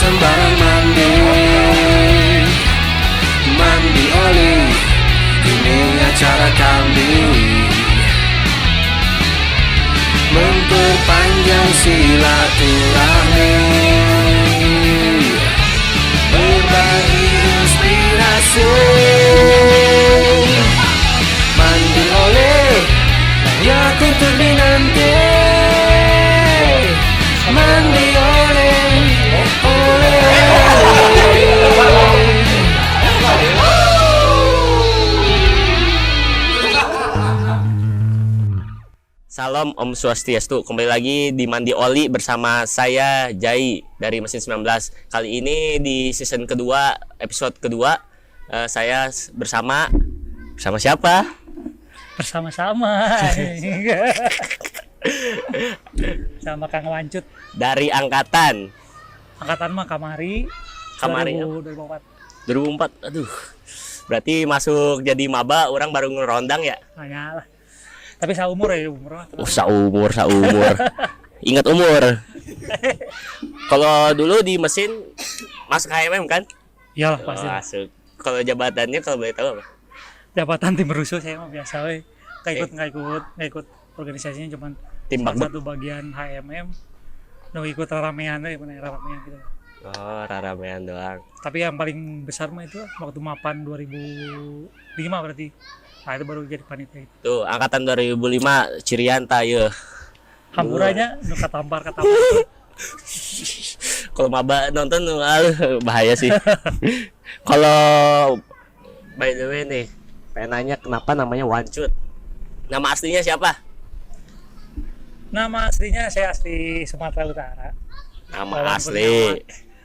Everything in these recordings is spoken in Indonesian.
sembarang mandi, mandi oli. Ini acara kami memperpanjang silaturahmi, berbagi inspirasi. Mandi oleh layak untuk dinanti. Mandi oleh Salam Om Swastiastu. Kembali lagi di Mandi Oli bersama saya Jai dari Mesin 19. Kali ini di season kedua, episode kedua, saya bersama siapa? Bersama-sama sama Kang Wancut Dari angkatan mah Kamari 2004. 2004. Aduh. Berarti masuk jadi maba, orang baru ngerondang ya? Hanya lah. Tapi seumur ya umur mah. Seumur. Ingat umur. Kalau dulu di mesin masuk HMM kan? Iyalah pasti. Masuk. Kalau jabatannya kalau boleh tahu apa? Jabatan tim rusuh saya mah biasa we. Nggak ikut organisasinya, cuman Tim salah bakbak. satu bagian HMM. Nah, ikut ramean we, bener ramean gitu. Oh, ramean doang. Tapi yang paling besar mah itu waktu mapan 2005 berarti. Nah, itu baru jadi panitia itu. Tuh, angkatan 2005 Cirianta ya. Hamburanya nu katampar. Kalau maba nonton bahaya sih. Kalau by the way nih, pengen nanya kenapa namanya Wancut? Nama aslinya siapa? Nama aslinya saya asli Sumatera Utara. Nama Wawan asli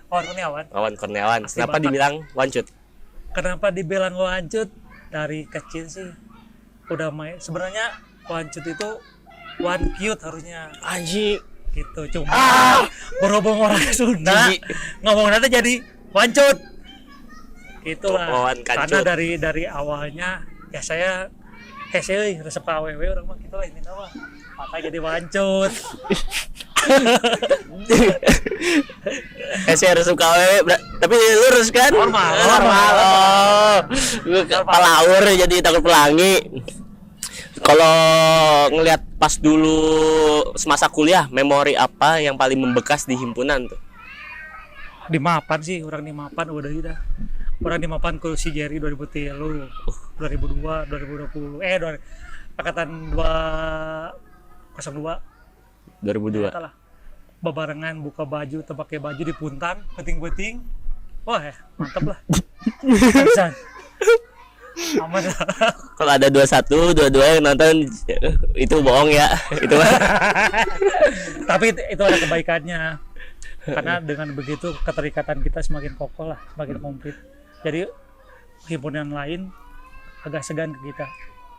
Kurniawan. Wawan Kurniawan. Asli Kenapa Batak. dibilang Wancut? Kenapa dibilang Wancut? Dari kecil sih udah main. Sebenarnya Wancut itu one cute harusnya Anji. gitu. Cuma berhubung orang Sunda Jijik. ngomong nanti jadi Wancut. Itulah. Wawan Karena Kancut. dari awalnya ya saya hese resep AWW orang mah gitu lah ini nama. Maka jadi Wancut. Saya harus suka tapi lurus kan? Normal. Oh, pelawur jadi takut pelangi. Kalau ngelihat pas dulu semasa kuliah, memori apa yang paling membekas di himpunan tuh? Di Mapan sih, orang di Mapan udah gitu. Orang di Mapan ku si Jerry 2003, 2002, 2020. Angkatan 202. 2002. Lah. Babarengan buka baju, pakai baju di puntan, peting-peting. Wah, mantap lah. Bisa. Aman lah. Kalau ada 21, 22 yang nonton itu bohong ya. Itu mah. Tapi itu ada kebaikannya. Karena dengan begitu keterikatan kita semakin kokoh lah, semakin komplit. Jadi himpunan lain agak segan ke kita.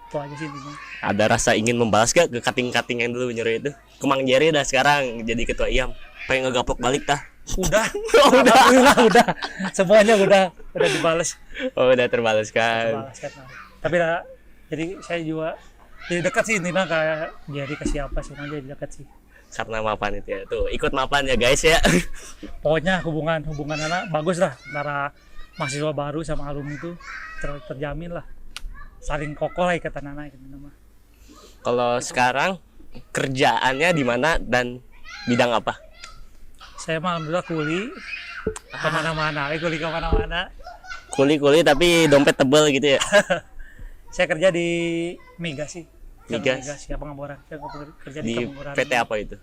Itu aja sih intinya. Ada rasa ingin membalas gak ke kating-kating yang dulu nyuruh itu? Kemang Jerry dah sekarang jadi ketua IAM. Pengen ngegaplok balik tah. Udah. Alhamdulillah udah. Semuanya udah dibalas. Oh, udah terbalaskan. Tapi jadi saya juga jadi dekat sih intinya kayak jadi ke siapa semua jadi dekat sih. Karena mapan itu ya. Tuh, ikut mapan ya guys ya. Pokoknya hubungan anak bagus lah antara mahasiswa baru sama alumni itu terjamin lah. Saling kokoh lah ikatan anak gitu nama. Kalau sekarang kerjaannya di mana dan bidang apa? Saya mah alhamdulillah kuli kemana-mana, kuli kemana-mana. Kuli tapi dompet tebel gitu ya. Saya kerja di Migas sih. Migas? Ya Pengamboran. Saya kerja di Di Pengamboran. PT apa itu?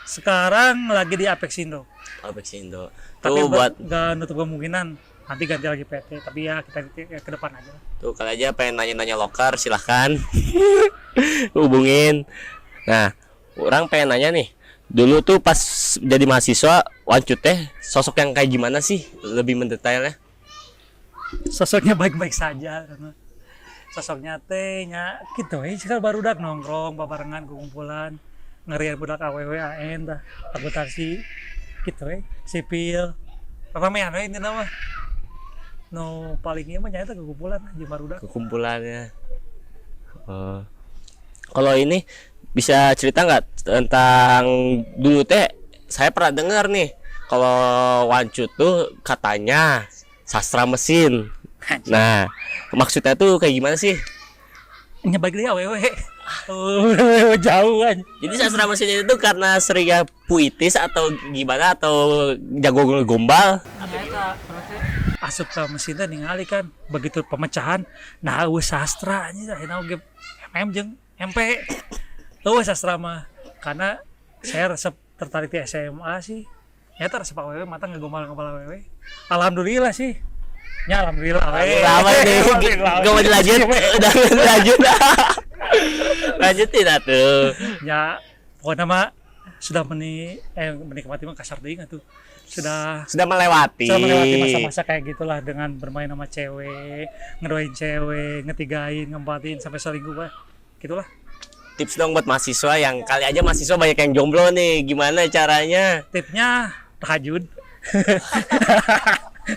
Sekarang lagi di Apexindo. Apexindo. Tapi Tuh buat nggak nutup kemungkinan nanti ganti lagi PT. Tapi ya kita ke depan aja. tuh kalau aja pengen nanya-nanya lokar silahkan hubungin. Nah, orang pengen nanya nih. Dulu tuh pas jadi mahasiswa, Wancut teh sosok yang kayak gimana sih? Lebih mendetailnya. Sosoknya baik-baik saja karena sosoknya tehnya gitu sekarang baru dak nongkrong babarengan kumpulan ngerian budak AWW AN dah akuntansi gitu sipil ramean ini nama no palingnya mah nyata kekumpulan aja barudak Kekumpulannya. Kalau ini bisa cerita nggak tentang dulu teh? Saya pernah dengar nih Kalau Wancu tuh katanya sastra mesin. Nah, maksudnya tuh kayak gimana sih? Nyebag dia awewe. Oh, jauh kan. Jadi sastra mesin itu karena seringnya puitis atau gimana atau jago gombal? Ternyata asup ke mesin teh ningali kan begitu pemecahan nah eueuh sastra nya ayeuna oge MM jeung MP. Tuh sastra mah karena saya resep tertarik di SMA sih. Nyata resep awewe mata ngegombal-gombal awewe. Alhamdulillah sih. Ya alhamdulillah. Lama nih, gak mau dilanjut, udah lanjut. Lanjutin atuh. Ya pokoknya mah sudah menikmati mah kasar deui atuh. Sudah melewati masa-masa kayak gitulah dengan bermain sama cewek, ngedoain cewek, ngetigain, ngempatin sampai selingkuh bah. Gitulah. Tips dong buat mahasiswa yang kali aja mahasiswa banyak yang jomblo nih, gimana caranya? Tipsnya tahajud.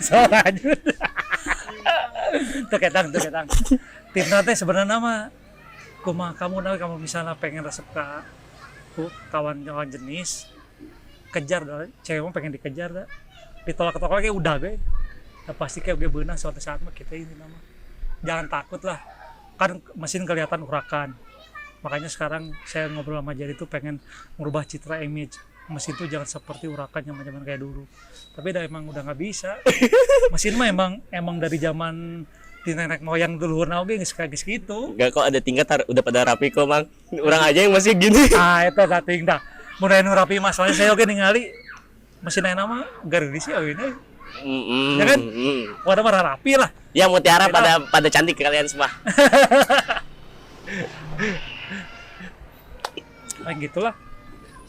Soal tahajud. Tuh ketang. Tipsnya teh sebenarnya mah kumaha kamu misalnya pengen resep ka kawan-kawan jenis, kejar dah, cewek mah pengen dikejar dah. Ditolak-tolak kayak udah gue. Ya, pasti kayak gue beunah suatu saat mah kita ini nama. Jangan takut lah. Kan mesin kelihatan urakan. Makanya sekarang saya ngobrol sama Jadi tuh pengen merubah citra image mesin tuh jangan seperti urakan zaman-zaman kayak dulu. Tapi emang udah nggak bisa. Mesin mah emang dari zaman di nenek moyang dulu oge geus kayak gitu. Enggak kok ada tingkat udah pada rapi kok, Mang. Orang aja yang masih gini. Eta dating dah. Mun anu rapi mah soalnya saya oge ningali mesin ayeuna mah garis sih awina. Ya kan? Wadah mah rapi lah. Ya mutiara pada cantik kalian semua. Kayak gitulah.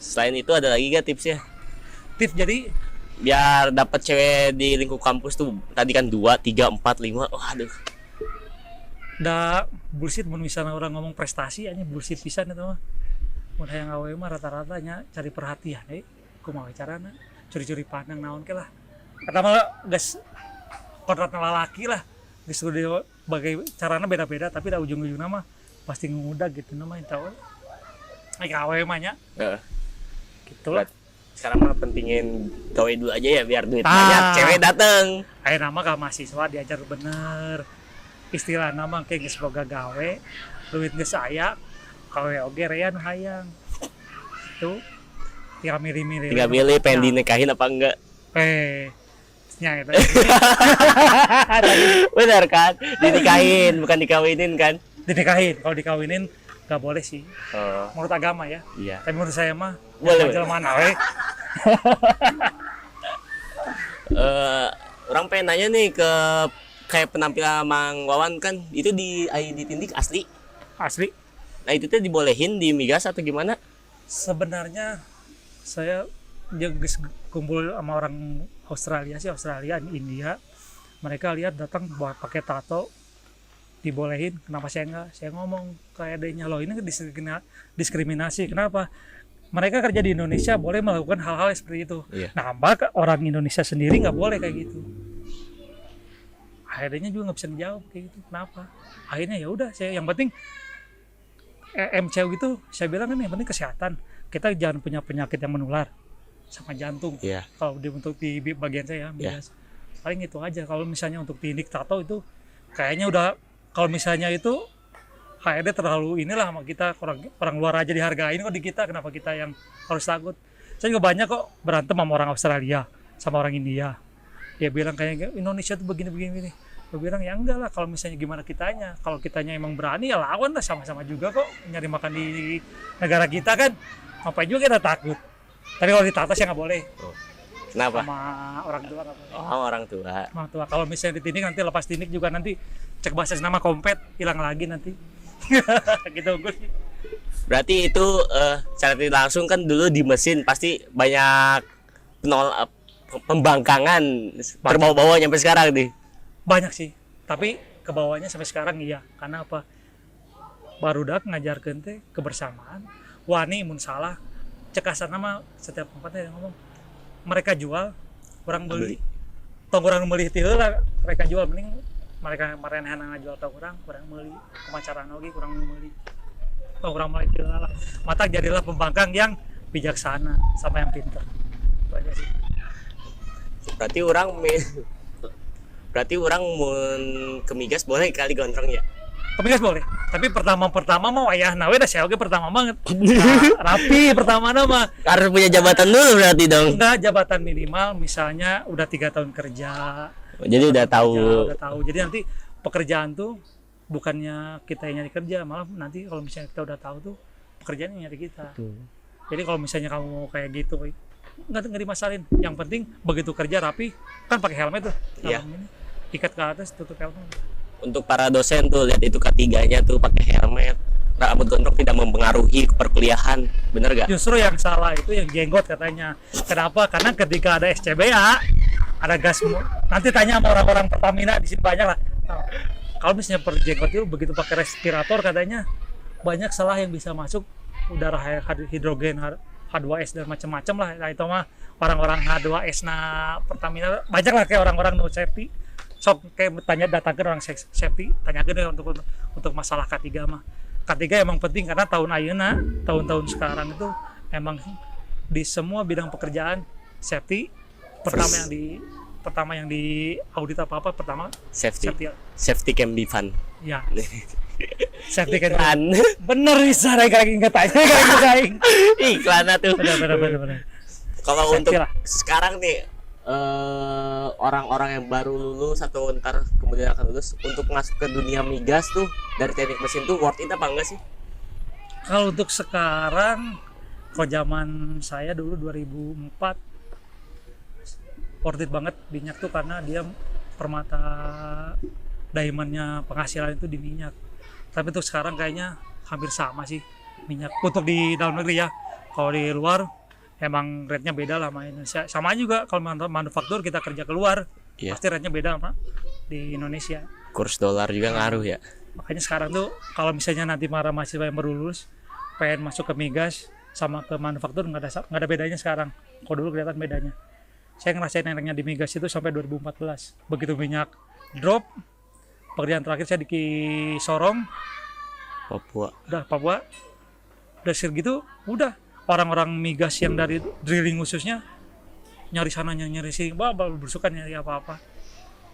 Selain itu ada lagi gak tipsnya? Tips jadi biar dapat cewek di lingkup kampus tuh tadi kan 2, 3, 4, 5. Waduh. Da bullshit mun misalnya orang ngomong prestasi aja bullshit pisan itu mah. Mun hayang awewe mah rata-rata nya cari perhatian kumaha carana? Curi-curi pandang naon ke lah. Eta mah geus kodratna lalaki lah. Geus bagai carana beda-beda tapi da ujung-ujungna mah pasti ngudag gitu namanya tahu. Ai awewe mah nya. Heeh. Gitulah. Sekarang mah pentingin gawe dulu aja ya biar duit banyak cewek dateng. Ayo nama ka mahasiswa diajar bener. Istilah nama kayak geus boga gawe, duit geus aya, gawe oge rean hayang. Itu tinggal milih-milih. Tinggal milih pengen dinikahin apa enggak. Nya itu. Benar kan? Dinikahin bukan dikawinin kan? Dinikahin, kalau dikawinin gak boleh sih. Oh. Menurut agama ya. Iya. Tapi menurut saya mah boleh. Jelmaan we. Orang pengen nanya nih ke kayak penampilan Mang Wawan kan itu di ID Tindik asli. Asli. Nah itu tuh dibolehin di migas atau gimana? Sebenarnya saya geus kumpul sama orang Australia, India. Mereka lihat datang bawa pakai tato dibolehin, kenapa saya enggak? Saya ngomong ke adanya loh ini diskriminasi. Kenapa? Mereka kerja di Indonesia boleh melakukan hal-hal seperti itu. Iya. Nah, maka orang Indonesia sendiri nggak boleh kayak gitu. Akhirnya juga nggak bisa menjawab kayak gitu. Kenapa? Akhirnya ya udah, saya yang penting MCU gitu, saya bilang kan yang penting kesehatan. Kita jangan punya penyakit yang menular sama jantung. Iya. Kalau untuk di bagian saya, paling itu aja. Kalau misalnya untuk tindik tato itu kayaknya udah. Kalau misalnya itu HRD terlalu inilah sama kita orang luar aja dihargain kok di kita, kenapa kita yang harus takut? Saya juga banyak kok berantem sama orang Australia sama orang India. Dia bilang kayak Indonesia tuh begini. Gue bilang ya enggak lah, kalau misalnya gimana kitanya, kalau kitanya emang berani ya lawan lah, sama-sama juga kok nyari makan di negara kita kan. Ngapain juga kita takut? Tapi kalau ditato ya nggak boleh. Kenapa? Sama orang tua nggak boleh. Oh, orang tua. Orang tua. Kalau misalnya ditindik nanti lepas tindik juga nanti cek bahasa nama kompet hilang lagi nanti. Gitu gue sih. Berarti itu secara tidak langsung kan dulu di mesin pasti banyak pembangkangan terbawa-bawa sampai sekarang nih. Banyak sih, tapi kebawahnya sampai sekarang iya. Karena apa? Barudak ngajarkeun teh kebersamaan. Wani mun salah cekasan nama setiap tempatnya yang ngomong. Mereka jual, orang beli. Tong orang beli teh heula, mereka jual mending mereka marenehana ngajual tong orang meuli. Kumacaran oge kurang meuli. Tong orang meuli teh heula. Mata jadilah pembangkang yang bijaksana sama yang pintar. Itu aja sih. Berarti orang mun ke migas boleh kali gondrong ya. Kemigas boleh, tapi pertama mau ayah nawe dah saya oke pertama banget. Nah, rapi pertama nama. Harus punya jabatan dulu berarti dong. Enggak, jabatan minimal misalnya udah 3 tahun kerja. Jadi udah tahu. Udah tahu. Jadi nanti pekerjaan tuh bukannya kita yang nyari kerja, malah nanti kalau misalnya kita udah tahu tuh pekerjaan yang nyari kita. Jadi kalau misalnya kamu mau kayak gitu, nggak dimasalahin. Yang penting begitu kerja rapi, kan pakai helmet tuh. Iya. Ikat ke atas, tutup helmet. Untuk para dosen tuh lihat itu ketiganya tuh pakai helmet. Rambut gondrong tidak mempengaruhi perkuliahan, bener gak? Justru yang salah itu yang jenggot katanya. Kenapa? Karena ketika ada SCBA, ada gas. Nanti tanya sama orang-orang Pertamina di sini banyak lah. Nah, kalau misalnya per jenggot itu begitu pakai respirator katanya banyak salah yang bisa masuk udara hidrogen, H2S dan macam-macam lah. Nah, itu mah orang-orang H2S Pertamina banyak lah kayak orang-orang no safety. Sok kayak tanya datang ke orang safety, tanyakan untuk masalah K3 mah. K3 emang penting karena tahun ayeuna, tahun-tahun sekarang itu emang di semua bidang pekerjaan safety pertama yang di audit apa pertama Safety can be fun. Ya. Safety kan Iklan. bener bisa kayak inget aja kayak Iklan tuh. bener. Kalau Safety untuk lah. sekarang nih orang-orang yang baru lulus atau ntar kemudian akan lulus untuk masuk ke dunia migas tuh dari teknik mesin tuh worth it apa enggak sih? Kalau untuk sekarang, kalau zaman saya dulu 2004 worth it banget minyak tuh karena dia permata diamondnya penghasilan itu di minyak. Tapi untuk sekarang kayaknya hampir sama sih minyak untuk di dalam negeri ya. Kalau di luar emang rate-nya beda lah sama Indonesia. Sama juga kalau manufaktur kita kerja keluar, pasti rate-nya beda sama di Indonesia. Kurs dolar juga ngaruh ya. Makanya sekarang tuh kalau misalnya nanti para mahasiswa yang baru lulus pengen masuk ke migas sama ke manufaktur nggak ada bedanya sekarang. Kalau dulu kelihatan bedanya. Saya ngerasain enaknya di migas itu sampai 2014. Begitu minyak drop, pekerjaan terakhir saya di Sorong, Papua. Udah segitu, udah orang-orang migas yang dari drilling khususnya nyari sana nyari sini, bersuka nyari apa-apa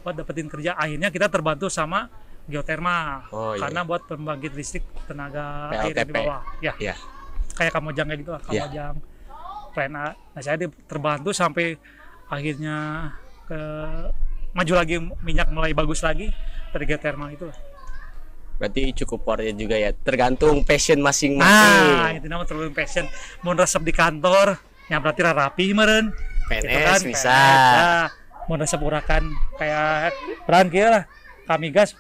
buat dapetin kerja. Akhirnya kita terbantu sama geotermal karena buat pembangkit listrik tenaga air di bawah ya. Kayak Kamojang kayak gitu lah, Kamojang plan A. Nah saya terbantu sampai akhirnya maju lagi, minyak mulai bagus lagi dari geotermal itu lah. Berarti cukup worth it juga ya, tergantung passion masing-masing. Nah itu namanya tergantung passion. Mau resep di kantor yang berarti rapi meren PNS gitu kan, bisa PNS, nah, mau resep urakan kayak peran kia lah kami gas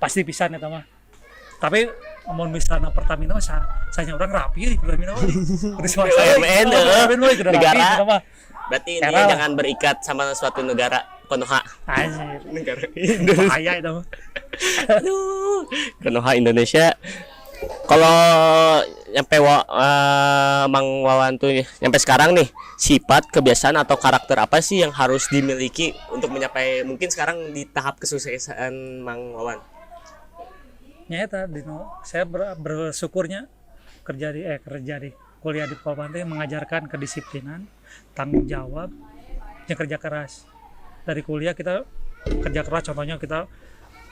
pasti pisan ya mah. Tapi mau misalnya Pertamina mah saya orang rapi di Pertamina mah. negara. Berarti ini jangan berikat sama suatu negara Konoha. Anjir. Negara bahaya itu mah. Aduh, Konoha Indonesia. Kalau nyampe Mang Wawan tuh nyampe sekarang nih, sifat, kebiasaan atau karakter apa sih yang harus dimiliki untuk mencapai mungkin sekarang di tahap kesuksesan Mang Wawan? Nyata Dino, saya bersyukurnya kerja di kuliah di Papua mengajarkan kedisiplinan, tanggung jawab, dan kerja keras. Dari kuliah kita kerja keras, contohnya kita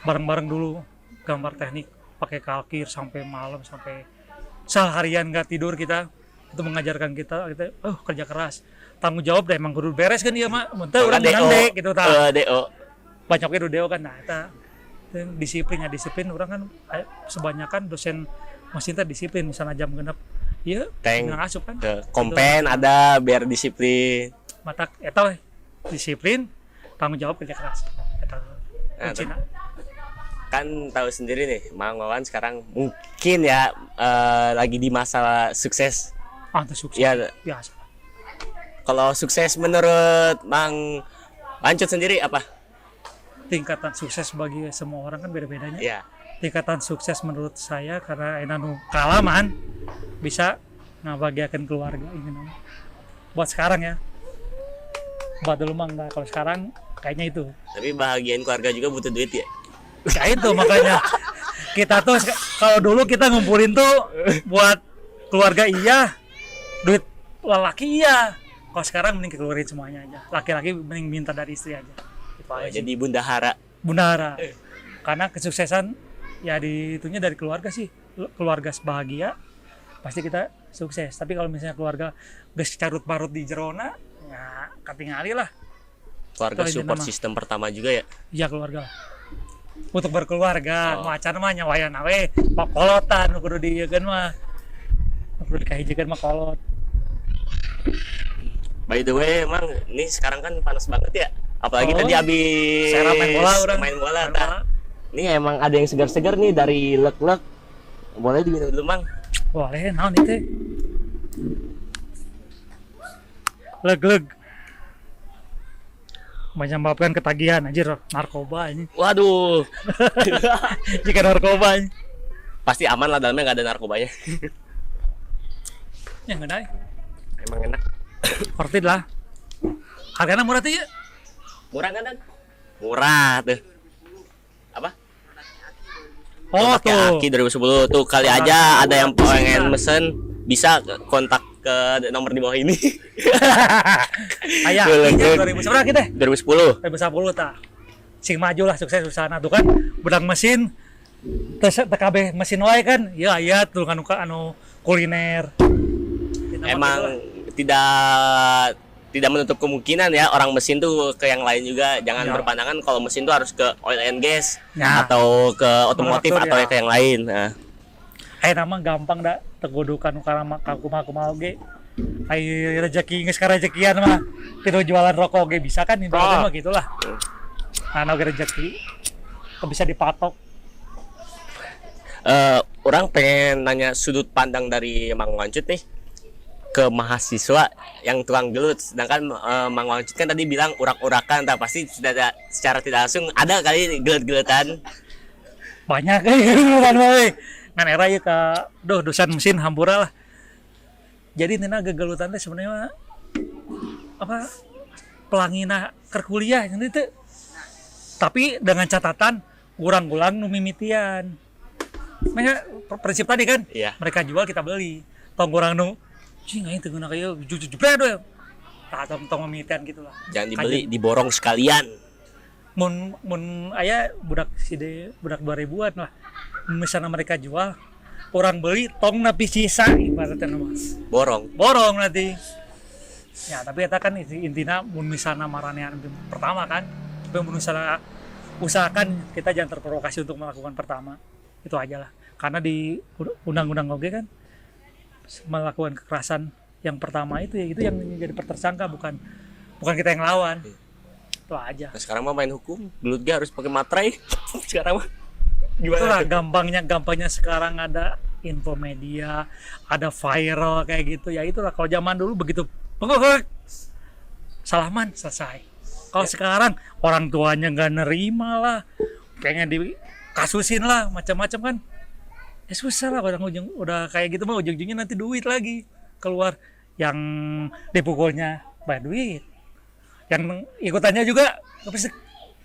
bareng-bareng dulu gambar teknik pakai kalkir sampai malam, sampai seharian nggak tidur. Kita itu mengajarkan kita kerja keras, tanggung jawab deh emang kudu beres kan dia mah mentah orang menang gitu ta banyaknya do deo kan. Nah eta disiplin orang kan sebanyakan dosen mesin teh disiplin, misalnya jam genep iya ngasup kan kompen gitu. Ada biar disiplin mata eta disiplin, tanggung jawab, kerja keras eta kan tahu sendiri nih Mang Wawan sekarang mungkin ya lagi di masa sukses. Sukses ya biasa. Kalau sukses menurut Mang Lancut sendiri apa? Tingkatan sukses bagi semua orang kan beda-bedanya. Ya. Tingkatan sukses menurut saya karena enanu kalaman bisa ngabagiakeun keluarga ini namanya. Buat sekarang ya. Buat dulu mah enggak, kalau sekarang kayaknya itu. Tapi bahagiain keluarga juga butuh duit ya. Kayak itu makanya kita tuh kalau dulu kita ngumpulin tuh buat keluarga iya, duit lelaki iya, Kalau sekarang mending keluarin semuanya aja. Laki-laki mending minta dari istri aja. Itu aja sih. Jadi bundahara. Bundara. Karena kesuksesan ya itunya dari keluarga sih. Keluarga bahagia pasti kita sukses. Tapi kalau misalnya keluarga geus carut-marut di jerona, ya katingali lah. Keluarga Itu aja support nama. sistem pertama juga ya. Ya keluarga. Untuk berkeluarga, Oh. macan mah nyawayan we pakolotan kudu dieukeun mah. Kudu dikahijeun mah kolot. By the way, emang ini sekarang kan panas banget ya. Apalagi Oh, tadi habis saya main bola orang. main bola. Main Tah. Ini emang ada yang segar-segar nih dari lek-lek. Boleh diminum dulu, Mang. Boleh, naon itu? Leg-leg. Menyebabkan ketagihan anjir narkoba ini. Waduh. Jika narkoba ini. Pasti aman lah, dalamnya nggak ada narkobanya. Ya enggak ada. Emang enak. Worth it lah. Harganya murah tuh ya. Murah kan, Dan? Murah tuh. Apa? Oh tuh. Aki 2010 tuh kali aja ada yang pengen mesen bisa kontak ke nomor di bawah ini. Ayah, Leg-leg. 2000 seberapa kita? 2010. 2010 tah. Sing maju lah sukses usahana tuh kan. Bedang mesin TKB mesin wae kan. Ya aya tuh kan anu kuliner. Emang tidak menutup kemungkinan ya orang mesin tuh ke yang lain juga. Jangan Ya. berpandangan kalau mesin tuh harus ke oil and gas Ya. atau ke otomotif Manufaktur, atau ya. ke yang lain. Nah, Nama gampang dah tegudukan karena kumaha oge. Ai rezeki geus karejekian mah. Tiru jualan rokok oge bisa kan ibaratnya mah gitulah. Anu oge rezeki. Kok bisa dipatok. orang pengen nanya sudut pandang dari Mang Wancut nih ke mahasiswa yang tukang gelut, sedangkan Mang Wancut kan tadi bilang urak-urakan, tak pasti secara tidak langsung ada kali gelut-gelutan. Banyak kan we. Ngan era ieu ka dosen mesin hampura lah. Jadi tina gegelutan teh sebenarnya mah apa pelangina keur kuliah gitu teh. Tapi dengan catatan urang-urang nu mimitian. Makanya prinsip tadi kan, Iya. mereka jual kita beli. Tong urang nu cing aing teu geuna kieu jujur-jujur we. Tah tong mimitian gitulah. Jangan dibeli, diborong sekalian. Mun aya budak 2000-an lah. Misalnya mereka jual, orang beli tong napi sisa ibaratnya nama. Borong nanti. Ya, tapi eta kan intina mun misalnya maranean pertama kan. Tapi mun misalnya usahakan kita jangan terprovokasi untuk melakukan pertama. Itu aja lah. Karena di undang-undang oge kan melakukan kekerasan yang pertama itu ya itu yang jadi tersangka bukan kita yang lawan. Itu aja. Nah, sekarang mah main hukum, gelut ge harus pakai materai. Sekarang mah Itulah gimana? gampangnya sekarang ada info media, ada viral kayak gitu ya itulah. Kalau zaman dulu begitu salaman selesai. Kalau sekarang orang tuanya nggak nerima lah, pengen dikasusin lah macam-macam kan. Ya susah lah udah kayak gitu mah ujung-ujungnya nanti duit lagi keluar, yang dipukulnya bayar duit, yang ikutannya juga pasti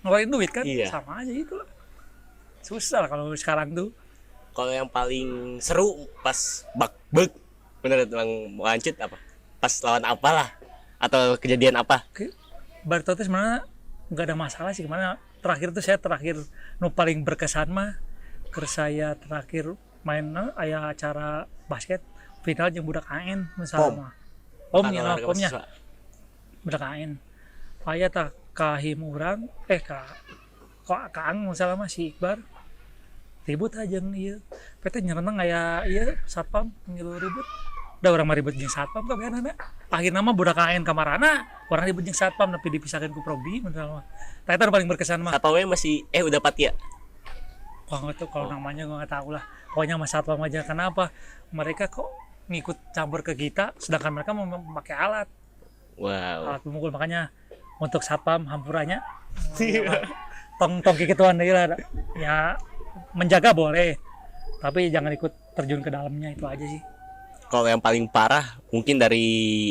ngeluarin duit kan. Iya. Sama aja itu lah. Susah lah kalau sekarang tuh. Kalau yang paling seru pas bak-bek, bener Bang Wancut apa? Pas lawan apalah atau kejadian apa? Barito itu sebenarnya nggak ada masalah sih, kemana terakhir tuh saya nu paling berkesan mah saya terakhir main aya acara basket final jeung budak AN misalnya mah. Pomnya lah, pomnya budak AN. Aya tah kahim urang ka ang misalnya mah si Iqbar ribut aja ieu. Pete nyerenang aya ieu satpam ngilu ribut. Da urang mah ribut jeung satpam kabehanana. Akhirna mah budak AN kamarana, urang ribut jeung satpam tapi dipisahkeun ku prodi misalnya mah. Tah eta paling berkesan mah. Satpam masih udah pati ya? Wah nggak tahu kalau namanya gue nggak tahu lah. Pokoknya mas satpam aja. Kenapa? Mereka kok ngikut campur ke kita, sedangkan mereka mau memakai alat Wow. pemukul. Makanya untuk satpam hampuranya tong kikituan deui lah. Ya menjaga boleh, tapi jangan ikut terjun ke dalamnya, itu aja sih. Kalau yang paling parah mungkin dari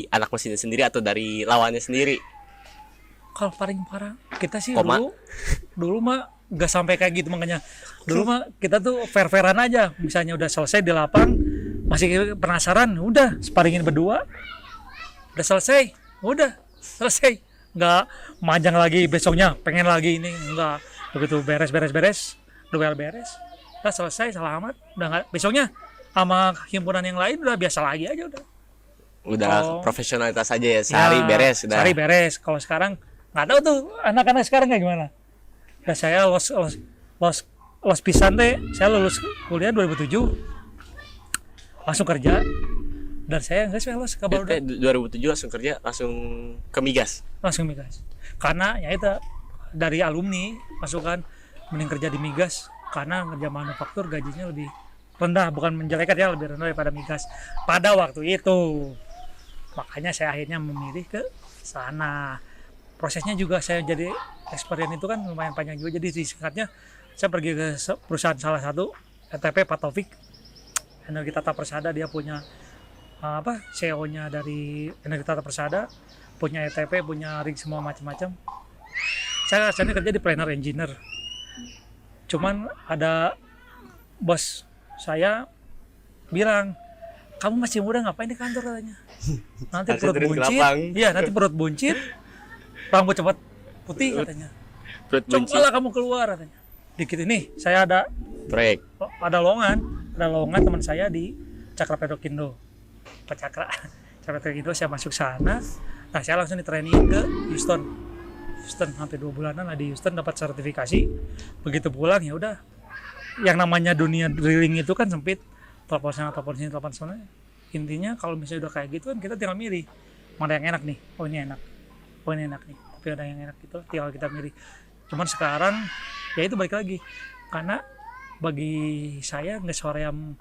anak mesinnya sendiri atau dari lawannya sendiri? Kalau paling parah kita sih Koma. dulu mah nggak sampai kayak gitu, makanya dulu mah kita tuh fair-fairan aja. Misalnya udah selesai di lapang masih penasaran, udah sparingin berdua, udah selesai udah selesai, nggak majang lagi besoknya pengen lagi ini, nggak. Begitu beres duel beres udah selesai selamat, udah nggak besoknya sama himpunan yang lain udah biasa lagi aja udah. Profesionalitas aja ya, sehari beres udah. Sehari beres. Kalau sekarang nggak tahu tuh anak-anak sekarang kayak gimana. Udah saya los pisan teh, saya lulus kuliah 2007 langsung kerja, dan saya nggak sih los ke barudak. 2007 langsung kerja, langsung ke migas. Karena ya itu dari alumni masukan mending kerja di migas, karena kerja manufaktur gajinya lebih rendah, bukan menjelekan ya, lebih rendah daripada migas pada waktu itu. Makanya saya akhirnya memilih ke sana. Prosesnya juga saya jadi experience itu kan lumayan panjang juga, jadi singkatnya saya pergi ke perusahaan salah satu ETP Pak Taufik Energi Tata Persada, dia punya CEO-nya dari Energi Tata Persada, punya ETP, punya rig semua macam-macam. Saya kerja di planner engineer. Cuman ada bos saya bilang, kamu masih muda ngapain di kantor katanya. Nanti perut buncit. Iya, nanti perut buncit. Rambut cepat putih katanya. Cobalah kamu keluar katanya. Dikit ini saya ada proyek. Ada lowongan teman saya di Cakra Petrokindo. Pak Cakra Petrokindo, saya masuk sana. Nah, saya langsung di training ke Houston hampir 2 bulanan lah di Houston, dapat sertifikasi. Begitu pulang ya udah, yang namanya dunia drilling itu kan sempit, telepon sana. Intinya kalau misalnya udah kayak gitu kan kita tinggal milih mana yang enak nih, oh ini enak nih, tapi ada yang enak gitu, tinggal kita milih. Cuman sekarang ya itu balik lagi, karena bagi saya nggak soream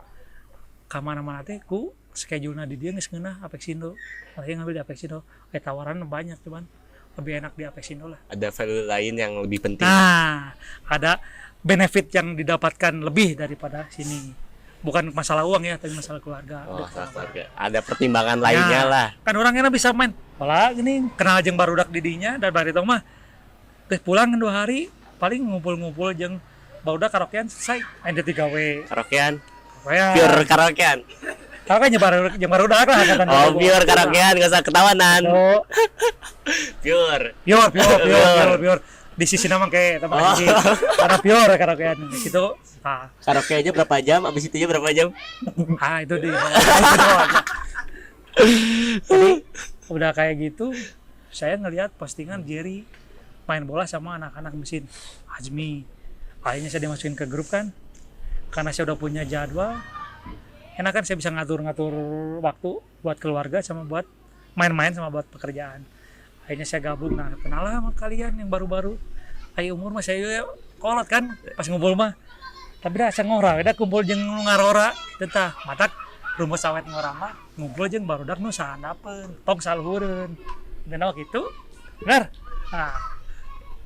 kamana-mana teh ku schedule-na di dia nggak ngeunah Apexindo, makanya ngambil di Apexindo. Kayak tawaran banyak, cuman lebih enak di Apexindo lah. Ada value lain yang lebih penting. Nah, ada benefit yang didapatkan lebih daripada sini. Bukan masalah uang ya, tapi masalah keluarga. Keluarga. Ada pertimbangan lainnya lah. Kan orang enak bisa main. Malah ini kenal jeung barudak didinya, dan bari tong mah teh pulang 2 hari paling ngumpul-ngumpul jeung barudak karaokean selesai. Ente 3W. Karaokean. Pure karaokean. Karaokean jeung barudak lah kata. Oh, pure karaokean, enggak usah ketawanan. Pure. Di sisi nama kayak teman sisi. Karena pure karaokean gitu. Karaoke aja berapa jam? Abis itunya berapa jam? Itu dia. Jadi udah kayak gitu, saya ngelihat postingan Jerry main bola sama anak-anak mesin Azmi. Akhirnya saya dimasukin ke grup kan, karena saya udah punya jadwal. Enak kan, saya bisa ngatur-ngatur waktu buat keluarga sama buat main-main sama buat pekerjaan. Akhirnya saya gabung. Nah, kenal lah sama kalian yang baru-baru. Ayo umur mah saya kolot kan pas ngumpul mah. Tapi dah asa ngora, udah kumpul jeung ngarora teh tah. Matak rumus awet ngora mah ngumpul jeung barudak nu sahandapeun, tong saluhureun. Benar gitu. Benar. Nah,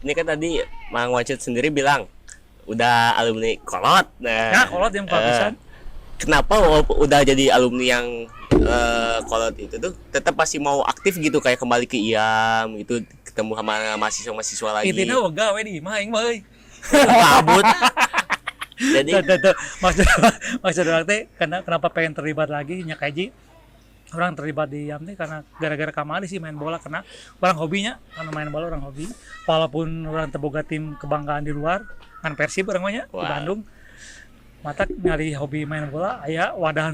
ini kan tadi Mang Wacit sendiri bilang udah alumni kolot. Nah, kolot yang kehabisan. Kenapa udah jadi alumni yang kolot itu tuh tetap pasti mau aktif gitu, kayak kembali ke IAM gitu, ketemu sama mahasiswa lagi. Intinya wega we di imah aing mah euy. Kabut. Jadi maksud orang teh kenapa pengen terlibat lagi nya kaji orang terlibat di IAM teh karena gara-gara kamari sih main bola, karena orang hobinya karena main bola, orang hobi. Walaupun orang terboga tim kebanggaan di luar kan Persib orang mah di Bandung. Mata nyari hobi main bola, aya wadah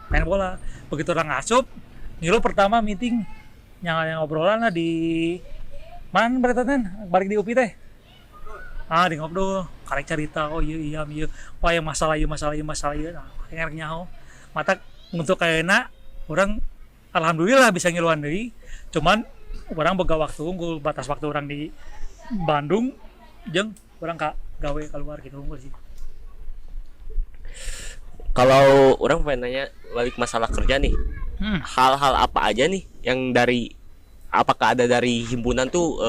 main bola. Begitu orang asup, ngilu pertama meeting yang ngobrolan lah di mana beretan balik di UPI teh. Di ngobrol, karek cerita, oh iya, wah yang masalah ieu. Nah, karek nyaho. Mata untuk kayakna orang alhamdulillah bisa ngiluan deui. Cuman orang boga waktu unggul, batas waktu orang di Bandung jeung orang gawe keluar gitu unggul sih. Kalau orang pengen nanya balik masalah kerja nih, hal-hal apa aja nih yang apakah ada dari himpunan tuh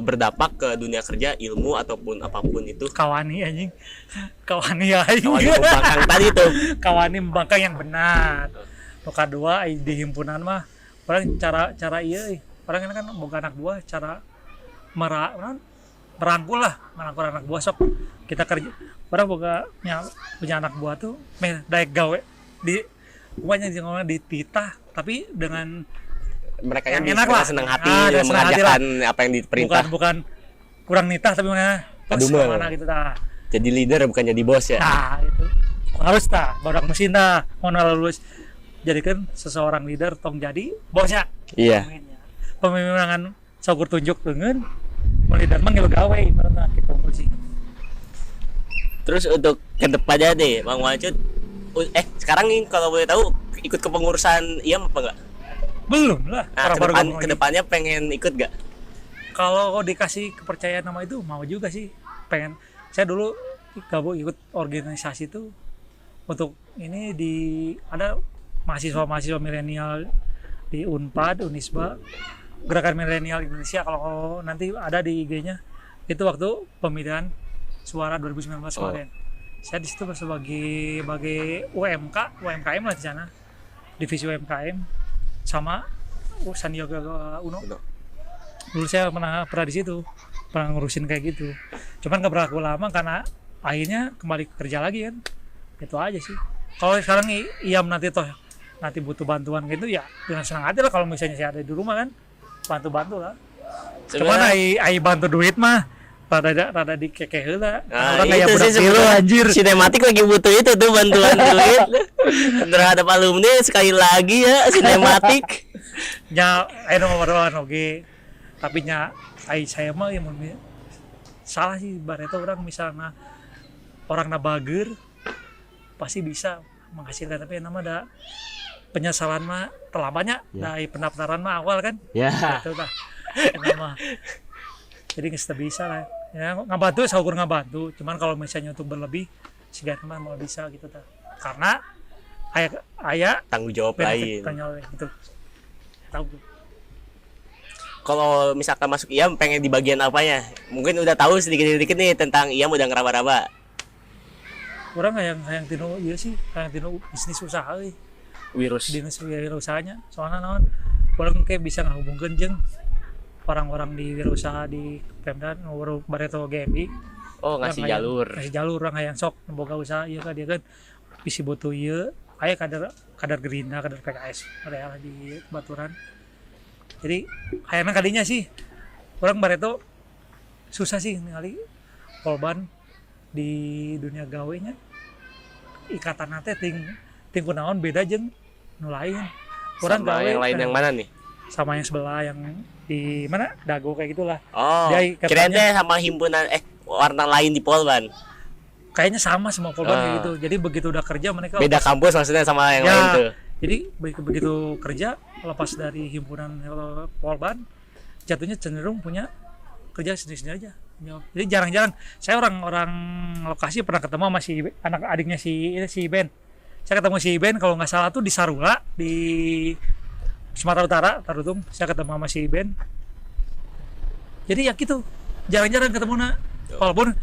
berdampak ke dunia kerja, ilmu ataupun apapun itu? Kawani anjing, kawani membangkang tadi tuh. Kawani membangkang yang benar. Nuka dua di himpunan mah orang cara iya, orang kan boga anak buah, cara merangkul anak buah sok kita kerja. Orang punya anak buah tuh daek gawe di umumnya ngomongnya dititah, tapi dengan mereka Yang yang enak lah. senang hati Senang hati mengerjakan apa yang diperintah. bukan kurang nitah tapi mana Aduh, terus kemana gitu tah. Jadi leader bukan jadi bos ya. Nah itu harus tah badak mesin tah mau lulus jadikan seseorang leader tong jadi bosnya. Iya. Pemimpinan saukur tunjuk dengan mau leader mah ngilu gawe ibaratna gitu sih. Terus untuk kedepannya deh, Bang Wacut, sekarang nih kalau boleh tahu ikut kepengurusan IAM apa enggak? Belum lah. Nah, orang baru ngomong lagi. kedepannya pengen ikut gak? Kalau dikasih kepercayaan nama itu mau juga sih. Pengen. Saya dulu gabung ikut organisasi itu untuk ini ada mahasiswa milenial di Unpad, Unisba, Gerakan Milenial Indonesia. Kalau nanti ada di IG-nya itu waktu pemilihan suara 2019 kemarin. Saya di situ sebagai UMKM lah di sana, divisi UMKM sama Sandiaga Uno. Dulu saya pernah di situ, pernah ngurusin kayak gitu. Cuman nggak berlaku lama karena akhirnya kembali kerja lagi kan. Itu aja sih. Kalau sekarang IAM nanti butuh bantuan gitu ya dengan senang hati lah kalau misalnya saya ada di rumah kan, bantu lah. Cuman ai bantu duit mah rada dikekeh heula. Nah, orang kayak itu budak sih tilu sebenarnya anjir. Sinematik lagi butuh itu tuh bantuan duit terhadap alumni sekali lagi ya sinematik. Nya aya nu ngawaroan oge. Tapi nya saya mah yang salah sih bareto orang misalnya orang bager pasti bisa menghasilkan, tapi nama ada penyesalan mah terlambatnya dari pendaftaran mah awal kan. Ya. Itu lah. Nama jadi nggak bisa lah ya, ngebantu saukur ngebantu, cuman kalau misalnya untuk berlebih segan mah mau bisa gitu ta, karena ayah Tanggung jawab lain. gitu tahu. Kalau misalkan masuk IAM pengen di bagian apanya? Mungkin udah tahu sedikit-sedikit nih tentang IAM, udah ngeraba-raba. Orang hayang tino iya sih, hayang tino bisnis usaha euy. Bisnis wirusahanya. Soalnya naon orang kayak bisa ngahubungkeun jeung orang-orang di wirausaha di Pemda nu bareto GMI. Oh, ngasih jalur orang hayang sok boga usaha ieu ka dia kan bisi butuh ieu aya kadar Gerindra, kadar PKS area di Baturan. Jadi hayangna kadinya sih orang bareto susah sih ningali korban di dunia gawenya ikatan teh ting kunaon beda jeung nu lain. Orang sama gawe yang lain yang mana nih? Sama yang sebelah yang di mana Dago kayak gitulah. Oh, kirain teh sama himpunan warna lain di Polban. Kayaknya sama semua Polban kayak gitu. Jadi begitu udah kerja mereka beda kampus maksudnya sama yang lain tuh. Jadi begitu kerja lepas dari himpunan Polban jatuhnya cenderung punya kerja sendiri-sendiri aja. Jadi jarang-jarang saya orang lokasi pernah ketemu sama si anak adiknya si Ben. Saya ketemu si Ben kalau nggak salah tuh di Sarula di Sumatera Utara, Tarutung. Saya ketemu sama si Ben. Jadi ya gitu, jarang-jarang ketemu walaupun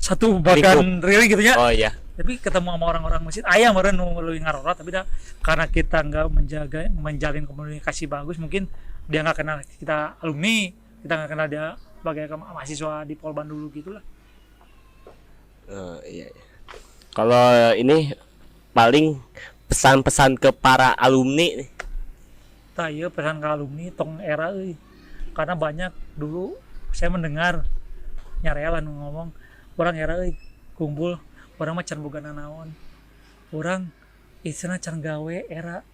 satu bagan riri gitu ya. Oh iya. Tapi ketemu sama orang-orang masjid, ayah meren melalui ngarora, tapi karena kita nggak menjalin komunikasi bagus, mungkin dia nggak kenal kita alumni, kita nggak kenal dia sebagai mahasiswa di Polban dulu gitulah. Iya. Kalau ini paling pesan-pesan ke para alumni nih. Iya pesan ke alumni tong era euy. Karena banyak dulu saya mendengar nyarealan ngomong orang era euy kumpul orang mah can boga nanaon. Orang istilahna can gawe era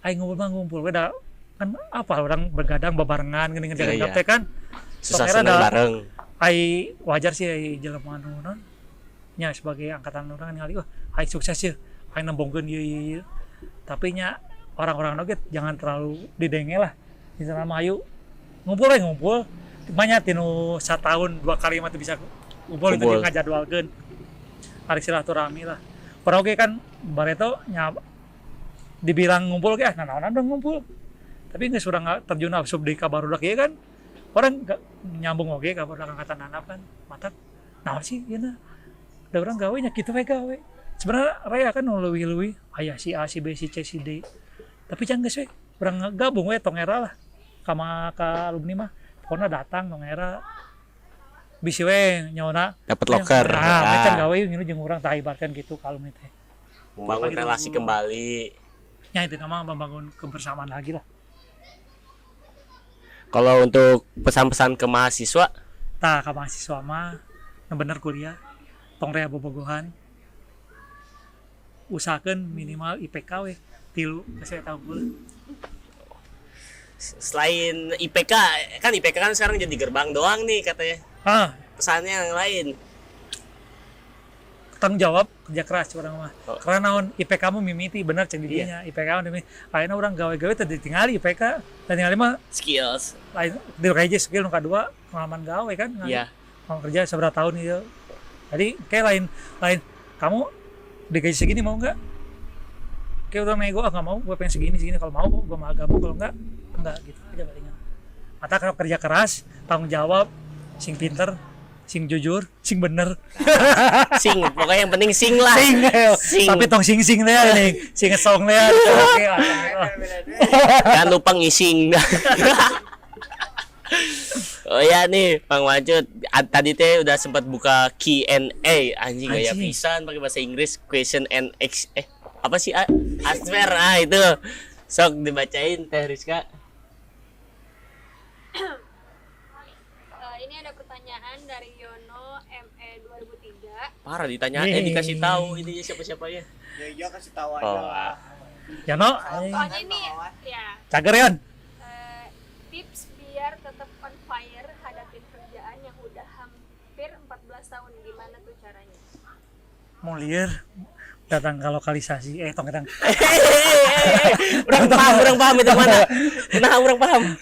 aing ngumpul beda kan apa orang begadang babarengan geuning ngadagang teh kan. Susah senang bareng. Ai wajar sih ai jelema nu non nya sebagai angkatan orang ningali ai sukses sih ai nembongkeun ieu. Tapi nya orang-orang noget jangan terlalu didenge lah. Misalnya mayu ngumpul banyak tinu setahun 2 kali mah bisa ngumpul itu ngajadwalkeun. Hari silaturahmi lah. Orang oke kan bareto nya dibilang ngumpul ge naon dong ngumpul. Tapi geus urang terjun asup di kabarudak ieu kan. Orang nyambung oge ka barudak angkatan handap kan. Matak naon sih ieu na. Da urang gawe nya kitu we gawe. Sebenarnya raya kan leuwih-leuwih aya si A, si B, si C, si D. Tapi can geus we urang gabung we tong era lah. Ka alumni mah pokona datang tong era bisi we nyaona dapat loker. Nah, can gawe ngilu jeung urang tah ibaratkan gitu ka alumni teh. Membangun relasi kembali. Ya itu nama membangun kebersamaan lagi lah. Kalau untuk pesan-pesan ke mahasiswa, Tah ka mahasiswa mah nu bener kuliah tong rea bobogohan. Usahakeun minimal IPK we 3 saya tahu. selain IPK, kan IPK kan sekarang jadi gerbang doang nih katanya. Ah, Pesannya yang lain. tanggung jawab kerja keras urang mah. Oh. Karena naon IPK mu mimiti bener cek di dinya. IPK mah demi ayeuna urang gawe-gawe teh ditingali IPK. Dan tingali mah Skills. lain di reje skill nu kadua pengalaman gawe kan. Iya. Mau kerja seberapa tahun itu. Jadi kayak lain kamu digaji segini mau enggak? Kayak udah nego nggak mau, gue pengen segini kalau mau gue mah gabung, kalau enggak gitu aja palingan. Atau kalau kerja keras, tanggung jawab, sing pinter, sing jujur, sing bener. Sing, pokoknya yang penting sing lah. Sing, Sing. tapi tong sing deh nih, sing song deh. Oke, Jangan lupa ngising. Oh ya nih, Bang Wajud, tadi teh udah sempat buka Q&A, anjing gaya Anjing. pisan pakai bahasa Inggris, question and apa sih? Answer itu. Sok dibacain Teh Rizka. Ini ada pertanyaan dari Yono ME 2003. Parah ditanyain, dikasih tahu ini siapa-siapanya. Ya kasih tahu aja Oh, lah. ya no, Soalnya ini ya cager Yon. tips biar tetap on fire hadapin kerjaan yang udah hampir 14 tahun, gimana tuh caranya? Mau liar datang ke lokalisasi, tong datang. Orang paham itu mana? Nah, orang paham.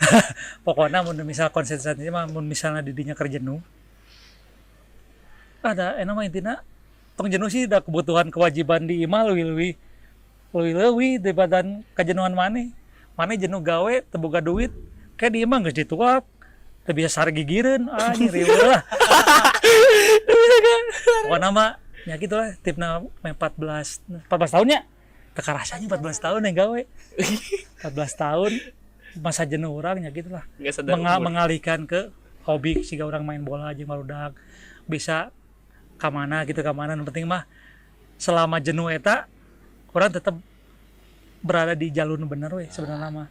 Pokoknya mun misal konsentrasi mah mun misalnya di dinya kerja jenuh. Ada mah intina tong jenuh sih ada kebutuhan kewajiban di imah leuwih di badan kejenuhan maneh. Maneh jenuh gawe teu boga duit, kayak di imah geus dituak. Teu bisa sare gigireun, anjing riweuh lah. Pokoknya mah ya gitu lah tipna 14 tahunnya. Teka rasanya 14 tahun yang gawe. 14 tahun masa jenuh orang ya gitulah. Nggak sadar umur. Mengalihkan ke hobi siga orang main bola aja barudak bisa kamana gitu kamana, yang penting mah selama jenuh eta orang tetap berada di jalur bener we sebenarnya mah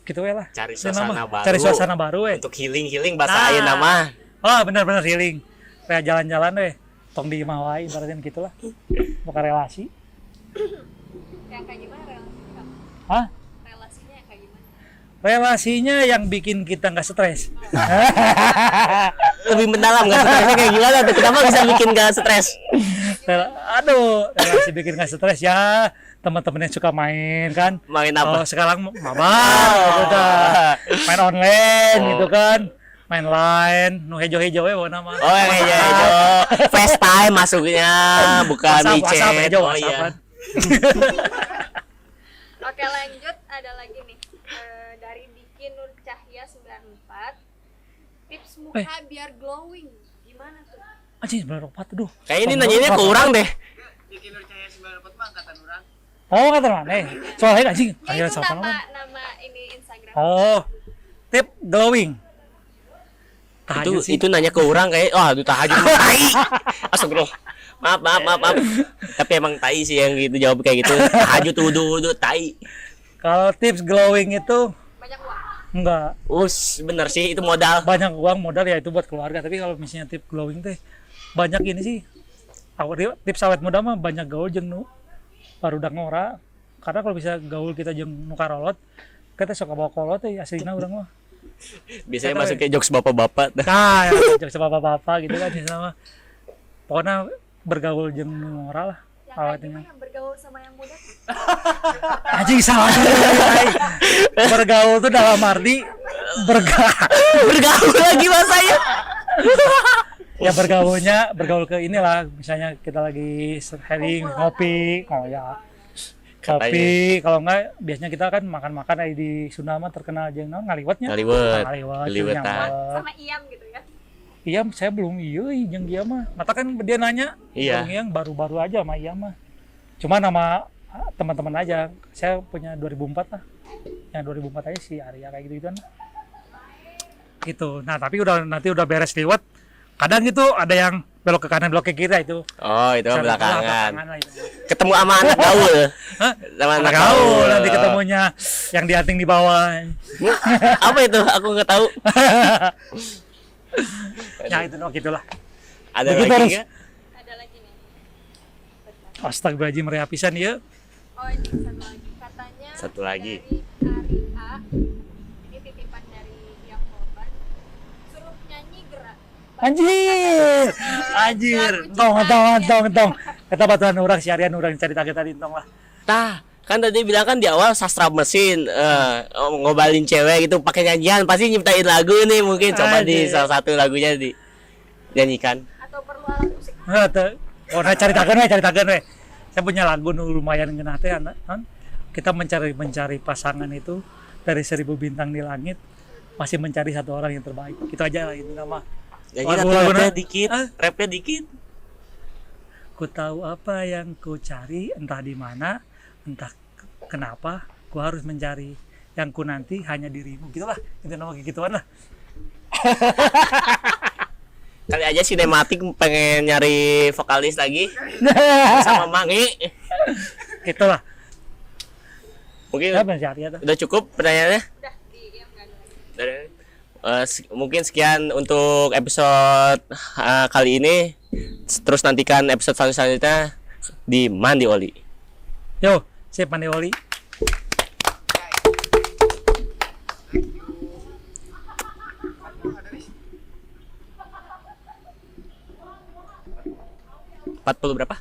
gitu we lah. Cari Sebenarnya suasana mah, baru. cari suasana baru we. Untuk healing bahasa ayeuna mah. Oh bener healing kayak jalan-jalan we tong di imah wae ibaratnya gitulah bukan relasi. Yang kayak gimana relasinya? Hah? Relasinya yang kayak gimana? Relasinya yang bikin kita nggak stres. Lebih mendalam nggak stresnya kayak gimana tuh? Kenapa bisa bikin nggak stres? Relasi bikin nggak stres ya teman-teman yang suka main kan. Main apa? Oh, sekarang mabar gitu dah. Main online gitu kan. Main line, nu hejo-hejo we mana mah. Oh, yang hijau. FaceTime masuknya, bukan WhatsApp, micet. WhatsApp hejo, Oh WhatsApp iya. kan. Oke, lanjut, ada lagi nih dari Diki Nur Cahya 94. Tips muka biar glowing gimana tuh? Anjing 94 aduh. Kayak ini nanyanya ke orang deh. Diki Nur Cahaya 94 mah angkatan orang. Oh, kata mana? Soalnya anjing, Ya kayak itu siapa nama nama? ini Instagram. Oh. Tip glowing. Tahajud sih. Itu nanya ke orang kayak, oh, itu tahajud tai. Astagfirullah. Maaf. Tapi emang tai sih yang gitu jawab kayak gitu. Tahajud wudu tai. Kalau tips glowing itu Banyak uang. enggak Bener sih itu modal. banyak uang modal ya itu buat keluarga, tapi kalau misalnya tips glowing teh banyak ini sih. Tips awet muda mah banyak gaul jeung nu barudak ngora. Karena kalau bisa gaul kita jeung nu karolot, kita suka bawa kolot teh aslinya urang mah. Biasanya masuknya jokes bapak-bapak. Nah, ya, jeung bapak-bapak gitu kan sama. Pokoknya bergaul jeung nu ngora lah. Yang kayak Awetnya. gimana bergaul sama yang muda? Anjing salah. Bergaul tuh dalam arti Bergaul lagi masanya. ya bergaul ke inilah, misalnya kita lagi sharing ngopi, oh ya kopi, kalau enggak biasanya kita kan makan-makan di Sunda mah terkenal jeung naon ngaliwatnya. Ngaliwet. Ngaliwet. Sama Iam gitu ya. Iya, saya belum jeung dia mah. Mata kan dia nanya, Iya. yang baru-baru aja sama Iya mah. Cuma nama teman-teman aja. Saya punya 2004 lah. Yang 2004 aja si Arya kayak gitu kan. Gitu. Nah, tapi nanti udah beres liwat. Kadang gitu ada yang belok ke kanan belok ke kiri itu. Oh, itu mah Cari belakangan. lah itu. Ketemu sama anak gaul. Hah? Sama anak Anak gaul nanti ketemunya yang di anting di bawah. Apa itu? Aku nggak tahu. Ya itu dong gitulah. Ada Begitu lagi harus. nggak? Ada lagi nih. Astagfirullahaladzim meriah pisan ya. Oh ini satu lagi. Katanya Satu lagi. dari Ari A. Ini titipan dari yang korban. Suruh nyanyi gerak. Anjir. Anjir. Entong. Kata batuan orang siarian orang cerita kita di entong lah. Tah, kan tadi bilang kan di awal sastra mesin ngobalin cewek gitu pakai nyanyian pasti nyiptain lagu nih mungkin coba di Anjir. salah satu lagunya di nyanyikan. Atau perlu alat musik? Oh, nah ceritakan we. Saya punya lagu nu lumayan ngeunah teh kan. Kita mencari pasangan itu dari 1000 bintang di langit masih mencari satu orang yang terbaik. Itu aja lah itu nama. Nyanyi Lagu-lagunya. rapnya dikit, rapnya dikit. Ku tahu apa yang ku cari entah di mana, entah kenapa ku harus mencari yang ku nanti hanya dirimu. Gitulah, itu nama gituan lah. Kali aja sinematik pengen nyari vokalis lagi sama Mangi. Itulah. Mungkin Siapa yang cari ya? udah cukup pertanyaannya. Udah diam nggak ada lagi. Mungkin sekian untuk episode kali ini. Terus nantikan episode selanjutnya di Mandi Oli. Yo, saya Pandai Oli. Empat puluh berapa?